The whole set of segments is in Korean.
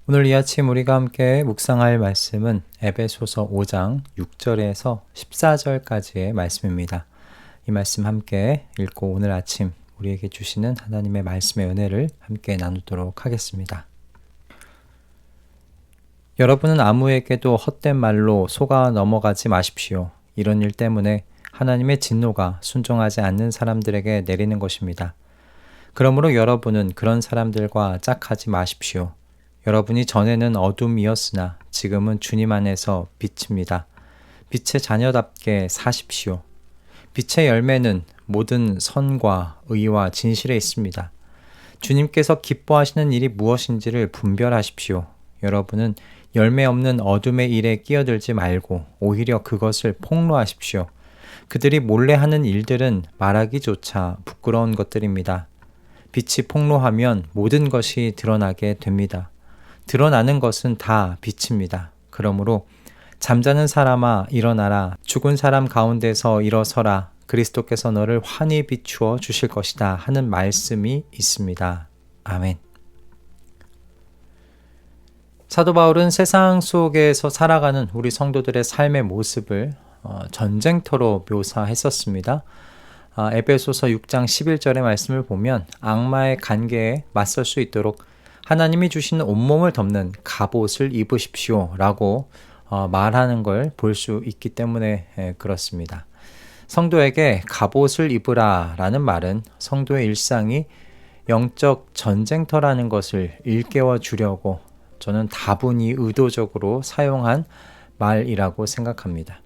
오늘 이 아침 우리가 함께 묵상할 말씀은 에베소서 5장 6절에서 14절까지의 말씀입니다. 이 말씀 함께 읽고 오늘 아침 우리에게 주시는 하나님의 말씀의 은혜를 함께 나누도록 하겠습니다. 여러분은 아무에게도 헛된 말로 속아 넘어가지 마십시오. 이런 일 때문에 하나님의 진노가 순종하지 않는 사람들에게 내리는 것입니다. 그러므로 여러분은 그런 사람들과 짝하지 마십시오. 여러분이 전에는 어둠이었으나 지금은 주님 안에서 빛입니다. 빛의 자녀답게 사십시오. 빛의 열매는 모든 선과 의와 진실에 있습니다. 주님께서 기뻐하시는 일이 무엇인지를 분별하십시오. 여러분은 열매 없는 어둠의 일에 끼어들지 말고 오히려 그것을 폭로하십시오. 그들이 몰래 하는 일들은 말하기조차 부끄러운 것들입니다. 빛이 폭로하면 모든 것이 드러나게 됩니다. 드러나는 것은 다 빛입니다. 그러므로 잠자는 사람아 일어나라. 죽은 사람 가운데서 일어서라. 그리스도께서 너를 환히 비추어 주실 것이다 하는 말씀이 있습니다. 아멘. 사도 바울은 세상 속에서 살아가는 우리 성도들의 삶의 모습을 전쟁터로 묘사했었습니다. 에베소서 6장 11절의 말씀을 보면 악마의 관계에 맞설 수 있도록 하나님이 주시는 온몸을 덮는 갑옷을 입으십시오 라고 말하는 걸 볼 수 있기 때문에 그렇습니다. 성도에게 갑옷을 입으라 라는 말은 성도의 일상이 영적 전쟁터라는 것을 일깨워 주려고 저는 다분히 의도적으로 사용한 말이라고 생각합니다.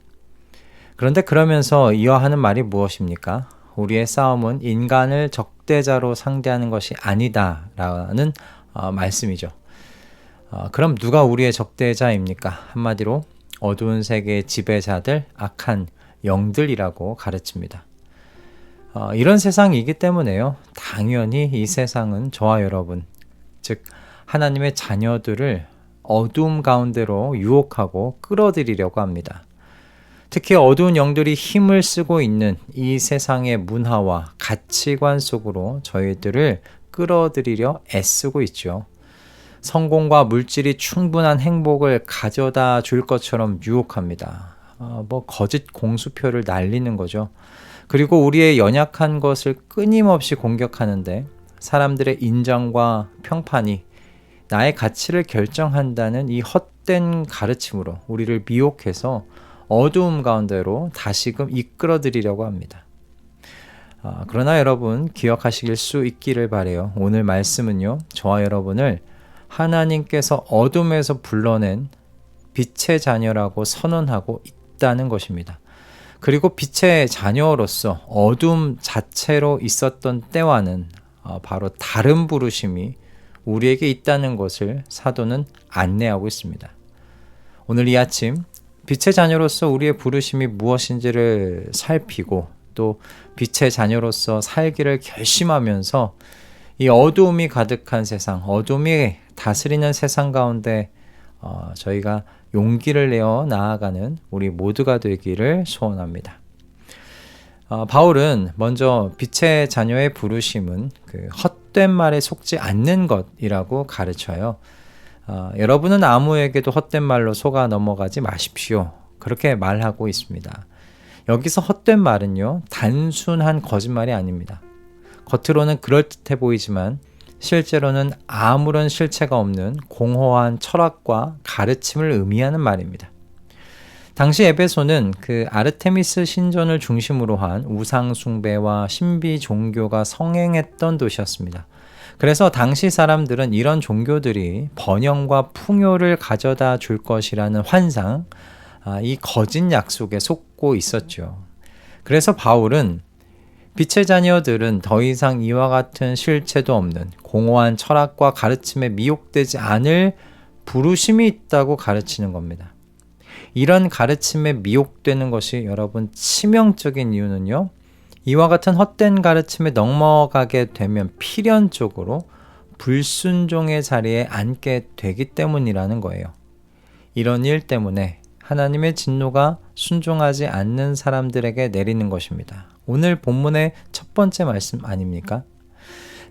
그런데 그러면서 이어 하는 말이 무엇입니까? 우리의 싸움은 인간을 적대자로 상대하는 것이 아니다 라는 말씀이죠. 그럼 누가 우리의 적대자입니까? 한마디로 어두운 세계의 지배자들, 악한 영들이라고 가르칩니다. 이런 세상이기 때문에요. 당연히 이 세상은 저와 여러분, 즉 하나님의 자녀들을 어두움 가운데로 유혹하고 끌어들이려고 합니다. 특히 어두운 영들이 힘을 쓰고 있는 이 세상의 문화와 가치관 속으로 저희들을 끌어들이려 애쓰고 있죠. 성공과 물질이 충분한 행복을 가져다 줄 것처럼 유혹합니다. 거짓 공수표를 날리는 거죠. 그리고 우리의 연약한 것을 끊임없이 공격하는데 사람들의 인정과 평판이 나의 가치를 결정한다는 이 헛된 가르침으로 우리를 미혹해서 어두움 가운데로 다시금 이끌어들이려고 합니다. 그러나 여러분 기억하실 수 있기를 바라요. 오늘 말씀은요, 저와 여러분을 하나님께서 어둠에서 불러낸 빛의 자녀라고 선언하고 있다는 것입니다. 그리고 빛의 자녀로서 어둠 자체로 있었던 때와는 바로 다른 부르심이 우리에게 있다는 것을 사도는 안내하고 있습니다. 오늘 이 아침 빛의 자녀로서 우리의 부르심이 무엇인지를 살피고 또 빛의 자녀로서 살기를 결심하면서 이 어두움이 가득한 세상, 어둠이 다스리는 세상 가운데 저희가 용기를 내어 나아가는 우리 모두가 되기를 소원합니다. 바울은 먼저 빛의 자녀의 부르심은 그 헛된 말에 속지 않는 것이라고 가르쳐요. 여러분은 아무에게도 헛된 말로 속아 넘어가지 마십시오. 그렇게 말하고 있습니다. 여기서 헛된 말은요, 단순한 거짓말이 아닙니다. 겉으로는 그럴듯해 보이지만 실제로는 아무런 실체가 없는 공허한 철학과 가르침을 의미하는 말입니다. 당시 에베소는 그 아르테미스 신전을 중심으로 한 우상 숭배와 신비 종교가 성행했던 도시였습니다. 그래서 당시 사람들은 이런 종교들이 번영과 풍요를 가져다 줄 것이라는 환상, 이 거짓 약속에 속고 있었죠. 그래서 바울은 빛의 자녀들은 더 이상 이와 같은 실체도 없는 공허한 철학과 가르침에 미혹되지 않을 부르심이 있다고 가르치는 겁니다. 이런 가르침에 미혹되는 것이 여러분 치명적인 이유는요, 이와 같은 헛된 가르침에 넘어가게 되면 필연적으로 불순종의 자리에 앉게 되기 때문이라는 거예요. 이런 일 때문에 하나님의 진노가 순종하지 않는 사람들에게 내리는 것입니다. 오늘 본문의 첫 번째 말씀 아닙니까?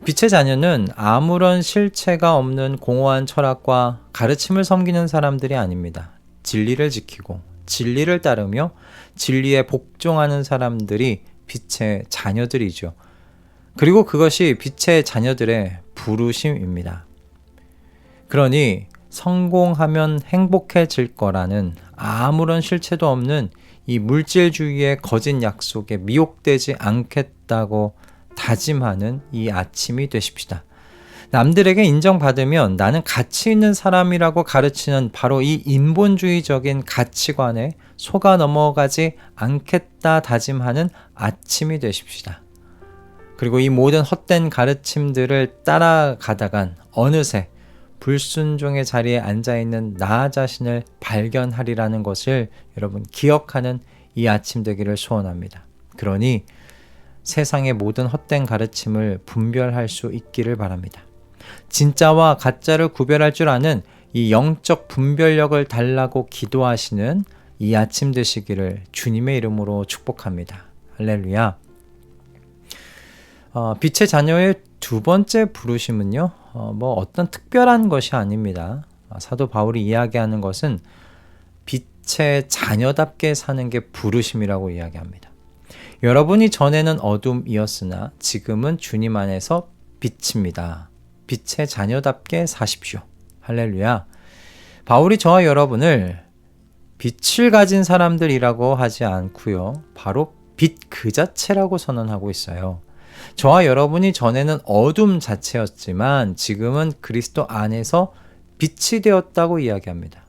빛의 자녀는 아무런 실체가 없는 공허한 철학과 가르침을 섬기는 사람들이 아닙니다. 진리를 지키고 진리를 따르며 진리에 복종하는 사람들이 빛의 자녀들이죠. 그리고 그것이 빛의 자녀들의 부르심입니다. 그러니 성공하면 행복해질 거라는 아무런 실체도 없는 이 물질주의의 거짓 약속에 미혹되지 않겠다고 다짐하는 이 아침이 되십시다. 남들에게 인정받으면 나는 가치 있는 사람이라고 가르치는 바로 이 인본주의적인 가치관에 속아 넘어가지 않겠다 다짐하는 아침이 되십시다. 그리고 이 모든 헛된 가르침들을 따라가다간 어느새 불순종의 자리에 앉아있는 나 자신을 발견하리라는 것을 여러분 기억하는 이 아침 되기를 소원합니다. 그러니 세상의 모든 헛된 가르침을 분별할 수 있기를 바랍니다. 진짜와 가짜를 구별할 줄 아는 이 영적 분별력을 달라고 기도하시는 이 아침 되시기를 주님의 이름으로 축복합니다. 할렐루야. 빛의 자녀의 두 번째 부르심은요, 어떤 특별한 것이 아닙니다. 사도 바울이 이야기하는 것은 빛의 자녀답게 사는 게 부르심이라고 이야기합니다. 여러분이 전에는 어둠이었으나 지금은 주님 안에서 빛입니다. 빛의 자녀답게 사십시오. 할렐루야. 바울이 저와 여러분을 빛을 가진 사람들이라고 하지 않고요. 바로 빛 그 자체라고 선언하고 있어요. 저와 여러분이 전에는 어둠 자체였지만 지금은 그리스도 안에서 빛이 되었다고 이야기합니다.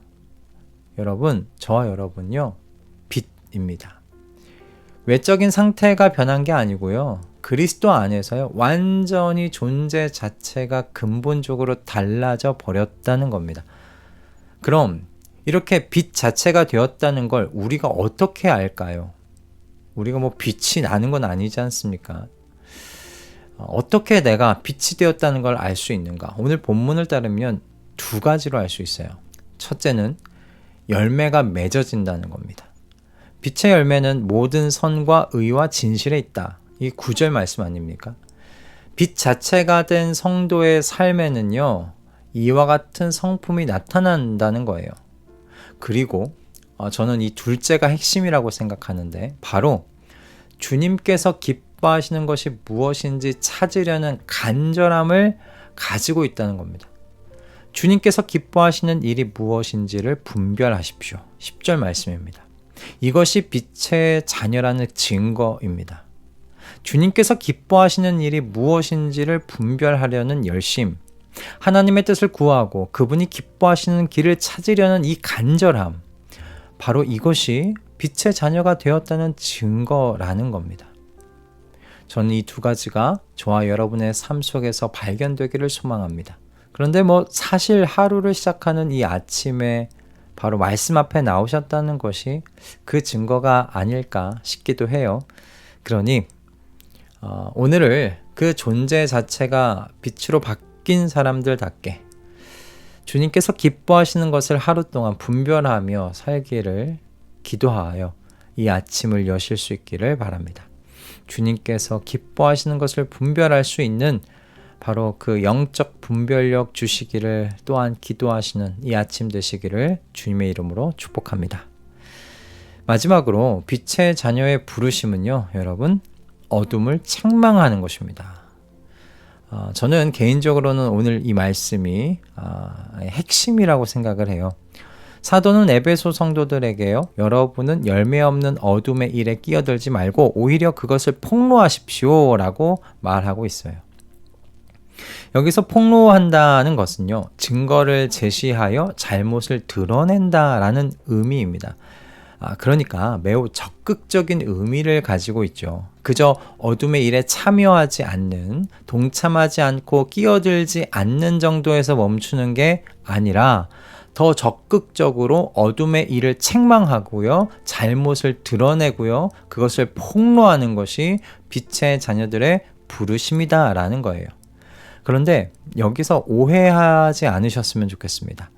여러분, 저와 여러분요, 빛입니다. 외적인 상태가 변한 게 아니고요. 그리스도 안에서요, 완전히 존재 자체가 근본적으로 달라져 버렸다는 겁니다. 그럼 이렇게 빛 자체가 되었다는 걸 우리가 어떻게 알까요? 우리가 빛이 나는 건 아니지 않습니까? 어떻게 내가 빛이 되었다는 걸 알 수 있는가? 오늘 본문을 따르면 두 가지로 알 수 있어요. 첫째는 열매가 맺어진다는 겁니다. 빛의 열매는 모든 선과 의와 진실에 있다. 이 9절 말씀 아닙니까? 빛 자체가 된 성도의 삶에는요, 이와 같은 성품이 나타난다는 거예요. 그리고 저는 이 둘째가 핵심이라고 생각하는데 바로 주님께서 기뻐하시는 것이 무엇인지 찾으려는 간절함을 가지고 있다는 겁니다. 주님께서 기뻐하시는 일이 무엇인지를 분별하십시오. 10절 말씀입니다. 이것이 빛의 자녀라는 증거입니다. 주님께서 기뻐하시는 일이 무엇인지를 분별하려는 열심, 하나님의 뜻을 구하고 그분이 기뻐하시는 길을 찾으려는 이 간절함, 바로 이것이 빛의 자녀가 되었다는 증거라는 겁니다. 저는 이 두 가지가 저와 여러분의 삶 속에서 발견되기를 소망합니다. 그런데 사실 하루를 시작하는 이 아침에 바로 말씀 앞에 나오셨다는 것이 그 증거가 아닐까 싶기도 해요. 그러니 오늘을 그 존재 자체가 빛으로 바뀐 사람들답게 주님께서 기뻐하시는 것을 하루 동안 분별하며 살기를 기도하여 이 아침을 여실 수 있기를 바랍니다. 주님께서 기뻐하시는 것을 분별할 수 있는 바로 그 영적 분별력 주시기를 또한 기도하시는 이 아침 되시기를 주님의 이름으로 축복합니다. 마지막으로 빛의 자녀의 부르심은요, 여러분, 어둠을 책망하는 것입니다. 저는 개인적으로는 오늘 이 말씀이 핵심이라고 생각을 해요. 사도는 에베소 성도들에게요, 여러분은 열매 없는 어둠의 일에 끼어들지 말고 오히려 그것을 폭로하십시오 라고 말하고 있어요. 여기서 폭로한다는 것은요, 증거를 제시하여 잘못을 드러낸다라는 의미입니다. 그러니까 매우 적극적인 의미를 가지고 있죠. 그저 어둠의 일에 참여하지 않는, 동참하지 않고 끼어들지 않는 정도에서 멈추는 게 아니라 더 적극적으로 어둠의 일을 책망하고요, 잘못을 드러내고요, 그것을 폭로하는 것이 빛의 자녀들의 부르심이다라는 거예요. 그런데 여기서 오해하지 않으셨으면 좋겠습니다.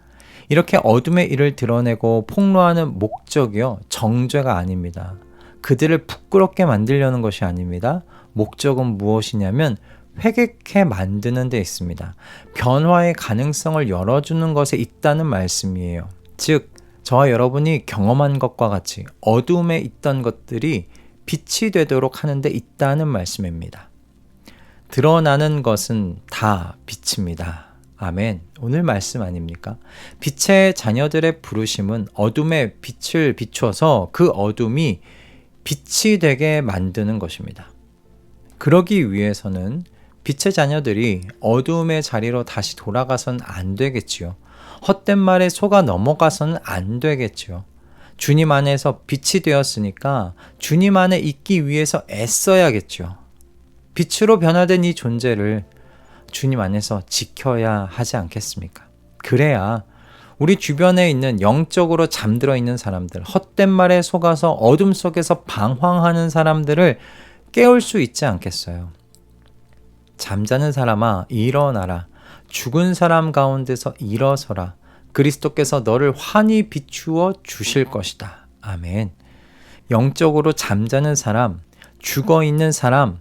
이렇게 어둠의 일을 드러내고 폭로하는 목적이요, 정죄가 아닙니다. 그들을 부끄럽게 만들려는 것이 아닙니다. 목적은 무엇이냐면 회개케 만드는 데 있습니다. 변화의 가능성을 열어주는 것에 있다는 말씀이에요. 즉, 저와 여러분이 경험한 것과 같이 어둠에 있던 것들이 빛이 되도록 하는 데 있다는 말씀입니다. 드러나는 것은 다 빛입니다. 아멘. 오늘 말씀 아닙니까? 빛의 자녀들의 부르심은 어둠에 빛을 비춰서 그 어둠이 빛이 되게 만드는 것입니다. 그러기 위해서는 빛의 자녀들이 어둠의 자리로 다시 돌아가선 안 되겠지요. 헛된 말에 속아 넘어가서는 안 되겠지요. 주님 안에서 빛이 되었으니까 주님 안에 있기 위해서 애써야겠죠. 빛으로 변화된 이 존재를 주님 안에서 지켜야 하지 않겠습니까? 그래야 우리 주변에 있는 영적으로 잠들어 있는 사람들, 헛된 말에 속아서 어둠 속에서 방황하는 사람들을 깨울 수 있지 않겠어요? 잠자는 사람아 일어나라. 죽은 사람 가운데서 일어서라. 그리스도께서 너를 환히 비추어 주실 것이다. 아멘. 영적으로 잠자는 사람, 죽어 있는 사람,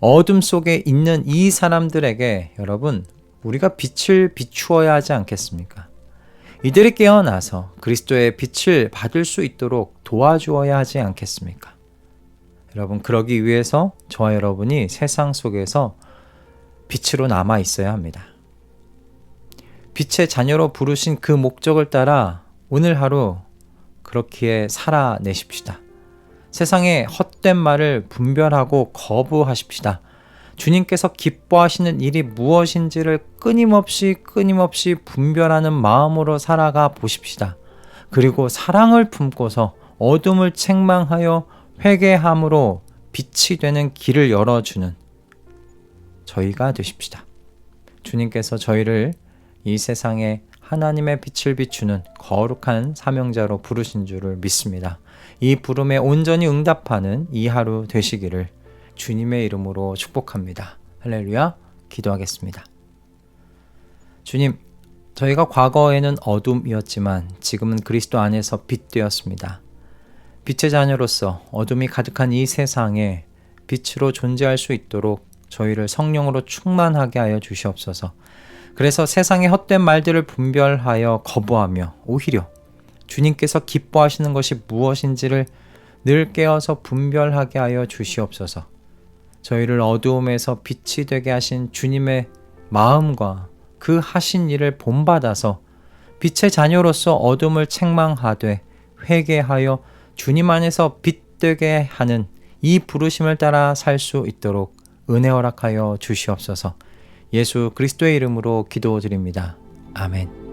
어둠 속에 있는 이 사람들에게 여러분, 우리가 빛을 비추어야 하지 않겠습니까? 이들이 깨어나서 그리스도의 빛을 받을 수 있도록 도와주어야 하지 않겠습니까? 여러분, 그러기 위해서 저와 여러분이 세상 속에서 빛으로 남아 있어야 합니다. 빛의 자녀로 부르신 그 목적을 따라 오늘 하루 그렇기에 살아내십시다. 세상의 헛된 말을 분별하고 거부하십시다. 주님께서 기뻐하시는 일이 무엇인지를 끊임없이 분별하는 마음으로 살아가 보십시다. 그리고 사랑을 품고서 어둠을 책망하여 회개함으로 빛이 되는 길을 열어주는 저희가 되십시다. 주님께서 저희를 이 세상에 하나님의 빛을 비추는 거룩한 사명자로 부르신 줄을 믿습니다. 이 부름에 온전히 응답하는 이 하루 되시기를 주님의 이름으로 축복합니다. 할렐루야. 기도하겠습니다. 주님, 저희가 과거에는 어둠이었지만 지금은 그리스도 안에서 빛 되었습니다. 빛의 자녀로서 어둠이 가득한 이 세상에 빛으로 존재할 수 있도록 저희를 성령으로 충만하게 하여 주시옵소서. 그래서 세상의 헛된 말들을 분별하여 거부하며 오히려 주님께서 기뻐하시는 것이 무엇인지를 늘 깨어서 분별하게 하여 주시옵소서. 저희를 어두움에서 빛이 되게 하신 주님의 마음과 그 하신 일을 본받아서 빛의 자녀로서 어둠을 책망하되 회개하여 주님 안에서 빛되게 하는 이 부르심을 따라 살 수 있도록 은혜 허락하여 주시옵소서. 예수 그리스도의 이름으로 기도드립니다. 아멘.